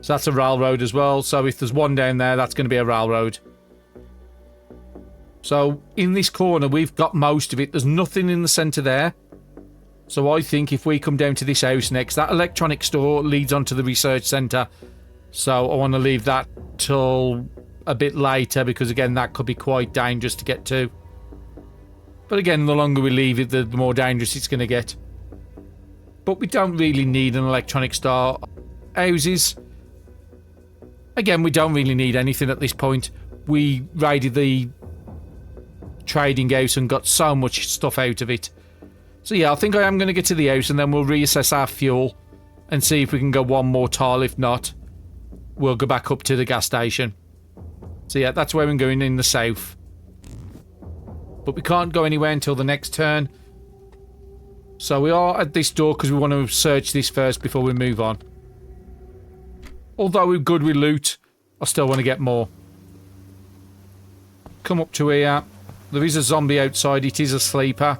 So that's a railroad as well. So if there's 1 down there, that's going to be a railroad. So in this corner, we've got most of it. There's nothing in the centre there. So I think if we come down to this house next, that electronic store leads onto the research centre. So I want to leave that till a bit later because, again, that could be quite dangerous to get to. But again, the longer we leave it, the more dangerous it's going to get. But we don't really need an electronic store. Houses, again, we don't really need anything at this point. We raided the trading house and got so much stuff out of it. So yeah, I think I am going to get to the house and then we'll reassess our fuel and see if we can go 1 more tile. If not, we'll go back up to the gas station. So yeah, that's where we're going, in the south. But we can't go anywhere until the next turn. So we are at this door because we want to search this first before we move on. Although we're good with loot, I still want to get more. Come up to here. There is a zombie outside. It is a sleeper.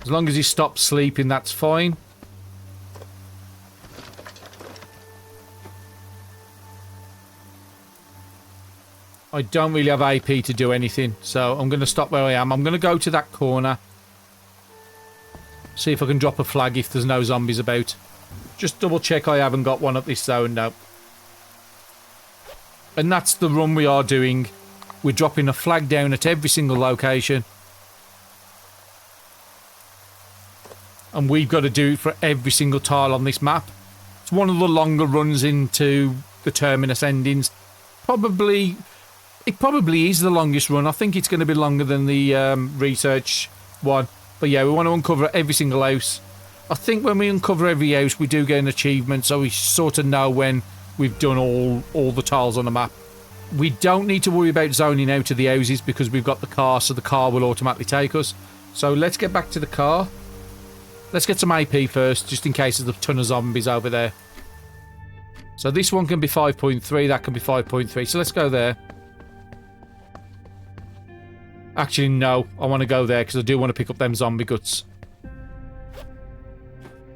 As long as he stops sleeping, that's fine. I don't really have AP to do anything, so I'm going to stop where I am. I'm going to go to that corner. See if I can drop a flag if there's no zombies about. Just double check I haven't got one at this zone, no. And that's the run we are doing. We're dropping a flag down at every single location. And we've got to do it for every single tile on this map. It's one of the longer runs into the Terminus endings. It probably is the longest run. I think it's going to be longer than the research one. But yeah, we want to uncover every single house. I think when we uncover every house, we do get an achievement, so we sort of know when we've done all the tiles on the map. We don't need to worry about zoning out of the houses because we've got the car, so the car will automatically take us. So let's get back to the car. Let's get some AP first, just in case there's a ton of zombies over there. So this one can be 5.3, that can be 5.3, so let's go there. Actually, no, I want to go there because I do want to pick up them zombie guts.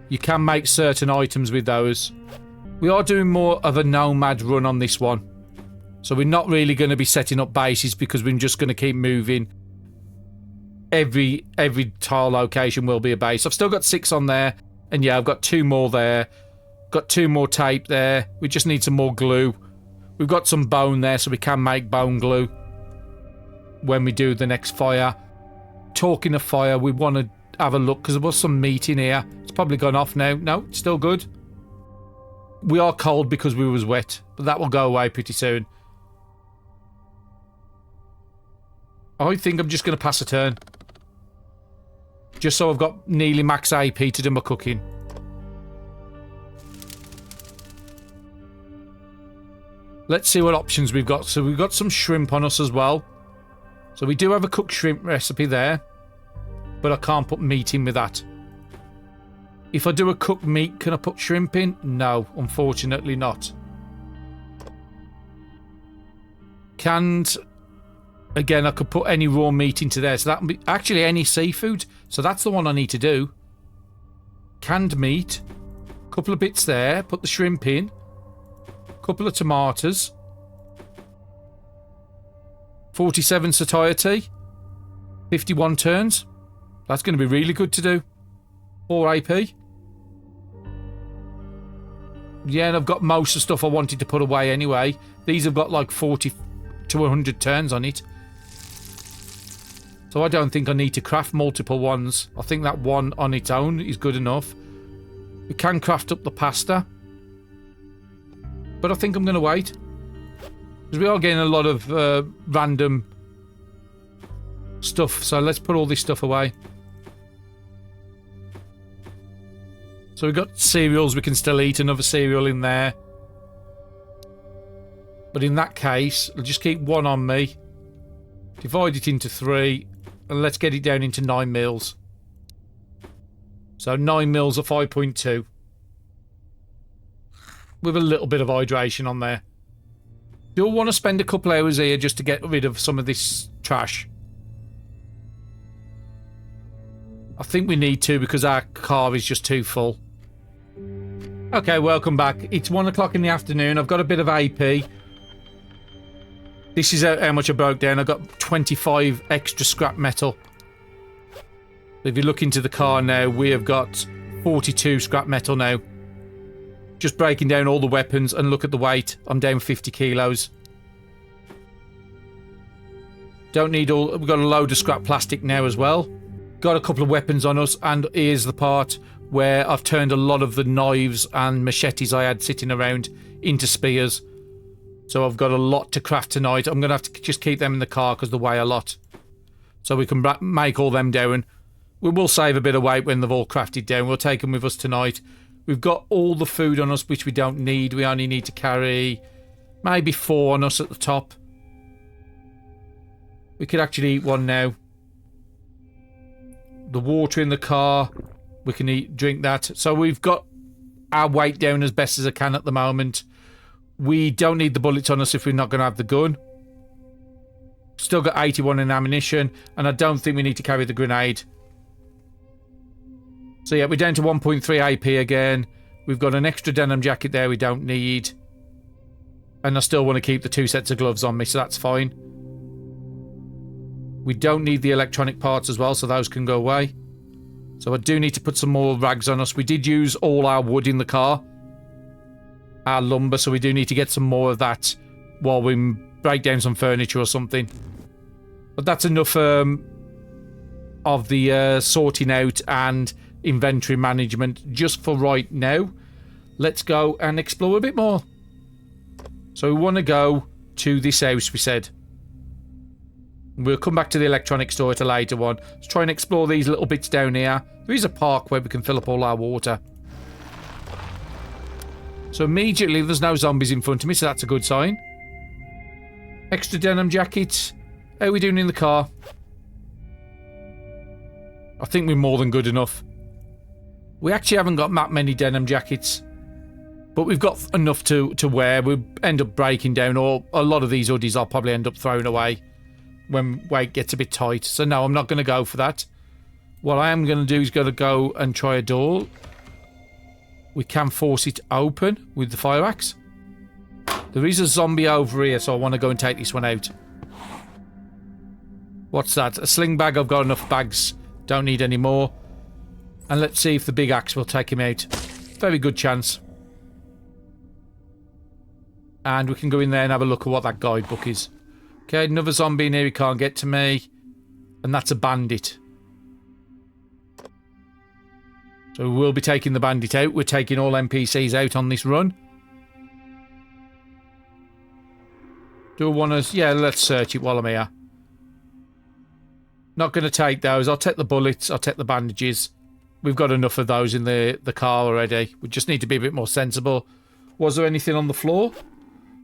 You can make certain items with those. We are doing more of a nomad run on this one. So we're not really going to be setting up bases because we're just going to keep moving. Every tile location will be a base. I've still got 6 on there. And yeah, I've got 2 more there. Got 2 more tape there. We just need some more glue. We've got some bone there so we can make bone glue when we do the next fire. Talking of fire, we want to have a look because there was some meat in here. It's probably gone off now. No, it's still good. We are cold because we was wet, but that will go away pretty soon. I think I'm just going to pass a turn. Just so I've got nearly max AP to do my cooking. Let's see what options we've got. So we've got some shrimp on us as well. So we do have a cooked shrimp recipe there. But I can't put meat in with that. If I do a cooked meat, can I put shrimp in? No, unfortunately not. Canned... Again, I could put any raw meat into there. So that would be... Actually, any seafood. So that's the one I need to do. Canned meat. Couple of bits there. Put the shrimp in. Couple of tomatoes. 47 satiety. 51 turns. That's going to be really good to do. 4 AP. Yeah, and I've got most of the stuff I wanted to put away anyway. These have got like 40 to 100 turns on it. So I don't think I need to craft multiple ones. I think that one on its own is good enough. We can craft up the pasta. But I think I'm going to wait. Because we are getting a lot of random stuff. So let's put all this stuff away. So we've got cereals we can still eat. Another cereal in there. But in that case, I'll just keep one on me. Divide it into 3. And let's get it down into 9 meals. So 9 meals of 5.2. With a little bit of hydration on there. Do I want to spend a couple hours here just to get rid of some of this trash? I think we need to because our car is just too full. Okay, welcome back. It's 1 o'clock in the afternoon. I've got a bit of AP. This is how much I broke down. I got 25 extra scrap metal. If you look into the car now, we have got 42 scrap metal now. Just breaking down all the weapons and look at the weight. I'm down 50 kilos. Don't need all... We've got a load of scrap plastic now as well. Got a couple of weapons on us, and here's the part where I've turned a lot of the knives and machetes I had sitting around into spears. So I've got a lot to craft tonight. I'm going to have to just keep them in the car because they weigh a lot. So we can make all them down. We will save a bit of weight when they've all crafted down. We'll take them with us tonight. We've got all the food on us which we don't need. We only need to carry maybe 4 on us at the top. We could actually eat one now. The water in the car, we can drink that. So we've got our weight down as best as I can at the moment. We don't need the bullets on us if we're not going to have the gun. Still got 81 in ammunition, and I don't think we need to carry the grenade. So yeah, we're down to 1.3 AP again. We've got an extra denim jacket there we don't need. And I still want to keep the 2 sets of gloves on me, so that's fine. We don't need the electronic parts as well, so those can go away. So I do need to put some more rags on us. We did use all our wood in the car. Our lumber, so we do need to get some more of that while we break down some furniture or something. But that's enough of the sorting out and inventory management just for right now. Let's go and explore a bit more. So we want to go to this house, we said. We'll come back to the electronic store at a later one. Let's try and explore these little bits down here. There is a park where we can fill up all our water. So immediately there's no zombies in front of me, so that's a good sign. Extra denim jacket. How are we doing in the car? I think we're more than good enough. We actually haven't got that many denim jackets. But we've got enough to wear. We'll end up breaking down, or a lot of these hoodies I'll probably end up throwing away when weight gets a bit tight. So no, I'm not going to go for that. What I am going to do is go and try a door. We can force it open with the fire axe. There is a zombie over here, so I want to go and take this one out. What's that? A sling bag. I've got enough bags. Don't need any more. And let's see if the big axe will take him out. Very good chance. And we can go in there and have a look at what that guidebook is. Okay, another zombie in here. He can't get to me. And that's a bandit. So we will be taking the bandit out. We're taking all NPCs out on this run. Do I want to... Yeah, let's search it while I'm here. Not going to take those. I'll take the bullets. I'll take the bandages. We've got enough of those in the car already. We just need to be a bit more sensible. Was there anything on the floor?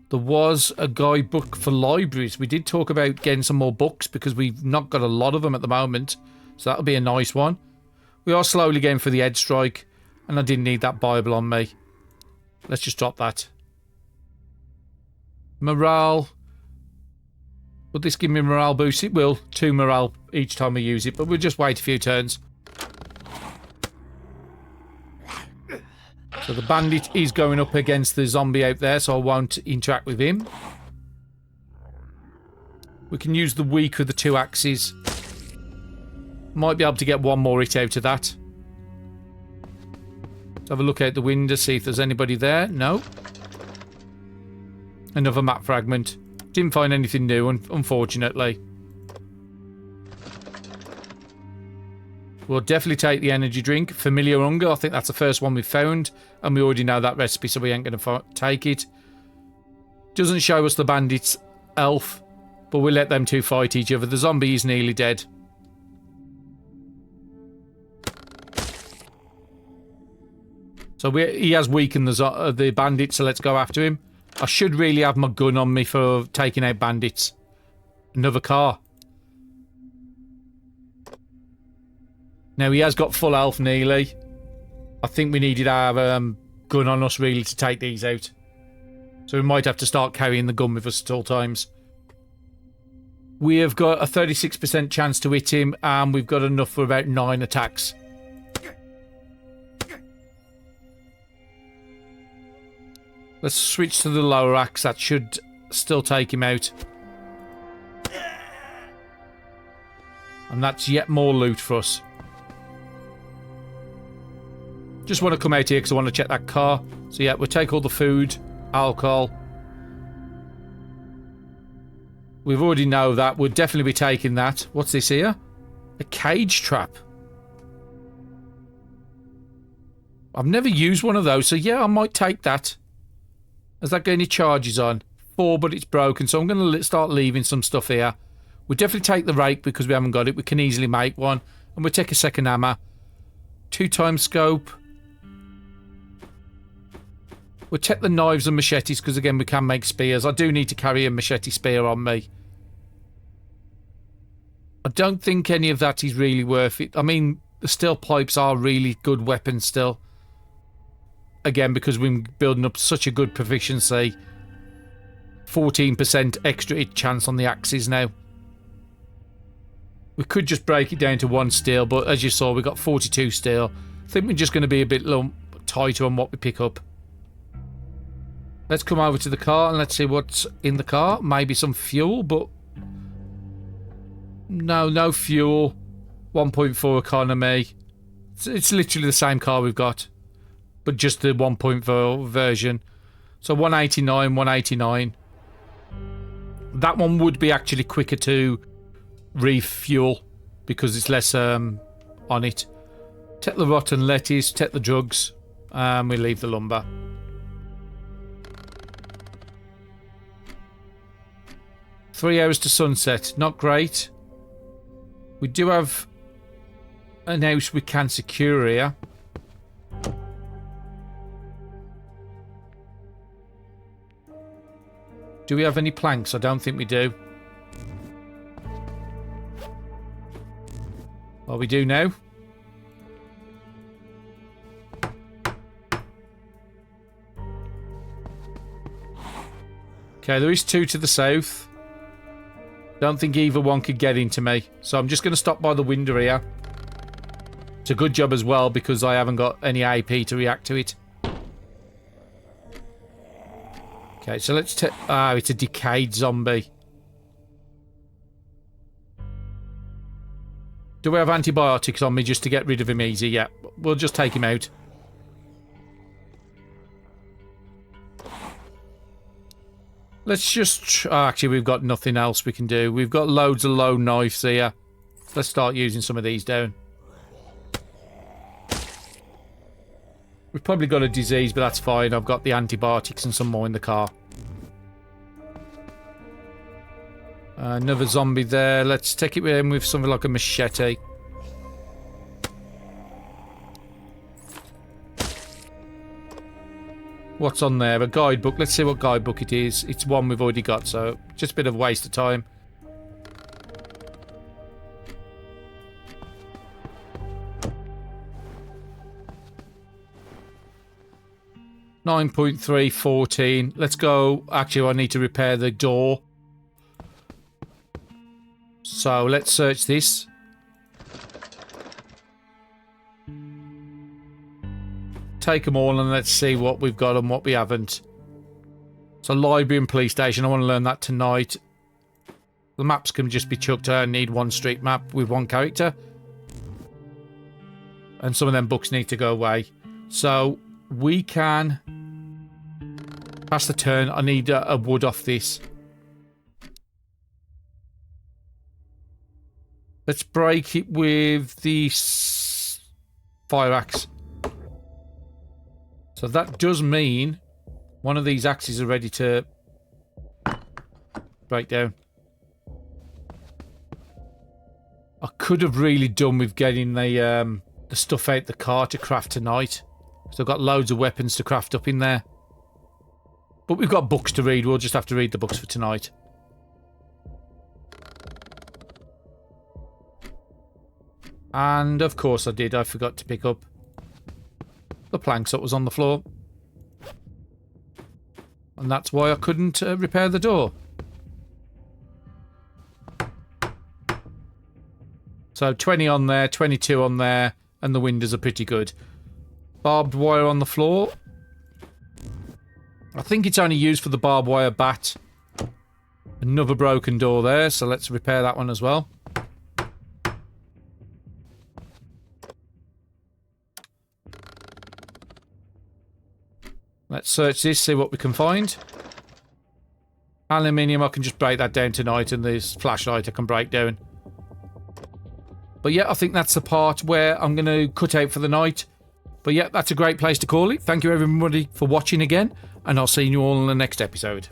There was a guidebook for libraries. We did talk about getting some more books because we've not got a lot of them at the moment. So that'll be a nice one. We are slowly going for the head strike. And I didn't need that Bible on me. Let's just drop that. Morale. Will this give me morale boost? It will. 2 morale each time we use it. But we'll just wait a few turns. So the bandit is going up against the zombie out there, so I won't interact with him. We can use the weak with the 2 axes. Might be able to get one more hit out of that. Let's have a look out the window, see if there's anybody there. No. Another map fragment. Didn't find anything new, unfortunately. We'll definitely take the energy drink. Familiar Hunger, I think that's the first one we found. And we already know that recipe, so we ain't going to take it. Doesn't show us the bandit's elf, but we'll let them 2 fight each other. The zombie is nearly dead. So he has weakened the bandit, so let's go after him. I should really have my gun on me for taking out bandits. Another car. Now, he has got full health nearly. I think we needed our gun on us, really, to take these out. So we might have to start carrying the gun with us at all times. We have got a 36% chance to hit him, and we've got enough for about 9 attacks. Let's switch to the lower axe. That should still take him out. And that's yet more loot for us. Just want to come out here because I want to check that car. So yeah, we'll take all the food, alcohol. We've already know that. We'll definitely be taking that. What's this here? A cage trap. I've never used one of those, so yeah, I might take that. Has that got any charges on? 4, but it's broken, so I'm going to start leaving some stuff here. We'll definitely take the rake because we haven't got it. We can easily make one. And we'll take a second hammer. 2-time scope. We'll check the knives and machetes because, again, we can make spears. I do need to carry a machete spear on me. I don't think any of that is really worth it. I mean, the steel pipes are really good weapons still. Again, because we're building up such a good proficiency. 14% extra hit chance on the axes now. We could just break it down to 1 steel, but as you saw, we got 42 steel. I think we're just going to be a bit tighter on what we pick up. Let's come over to the car and let's see what's in the car. Maybe some fuel, but... No fuel. 1.4 economy. It's literally the same car we've got. But just the 1.4 version. So 189, 189. That one would be actually quicker to refuel because it's less on it. Take the rotten lettuce, take the drugs, and we leave the lumber. Three hours to sunset. Not great. We do have an house we can secure here. Do we have any planks? I don't think we do. Well, we do now. Okay, there is 2 to the south. Don't think either one could get into me. So I'm just going to stop by the window here. It's a good job as well because I haven't got any AP to react to it. Okay, so let's take... Ah, it's a decayed zombie. Do we have antibiotics on me just to get rid of him easy? Yeah, we'll just take him out. Let's just... Oh, actually, we've got nothing else we can do. We've got loads of low knives here. Let's start using some of these down. We've probably got a disease, but that's fine. I've got the antibiotics and some more in the car. Another zombie there. Let's take it in with something like a machete. What's on there? A guidebook. Let's see what guidebook it is. It's one we've already got, so just a bit of a waste of time. .3.14. Let's go. Actually, I need to repair the door. So let's search this. Take them all and let's see what we've got and what we haven't. So library and police station. I want to learn that tonight. The maps can just be chucked. I need one street map with one character. And some of them books need to go away. So we can pass the turn. I need a wood off this. Let's break it with the fire axe. So that does mean one of these axes are ready to break down. I could have really done with getting the stuff out the car to craft tonight. So I've got loads of weapons to craft up in there. But we've got books to read. We'll just have to read the books for tonight. And of course I did. I forgot to pick up the planks that was on the floor. And that's why I couldn't repair the door. So 20 on there, 22 on there, and the windows are pretty good. Barbed wire on the floor. I think it's only used for the barbed wire bat. Another broken door there, so let's repair that one as well. Let's search this, see what we can find. Aluminium, I can just break that down tonight, and this flashlight I can break down. But yeah, I think that's the part where I'm going to cut out for the night. But yeah, that's a great place to call it. Thank you everybody for watching again, and I'll see you all in the next episode.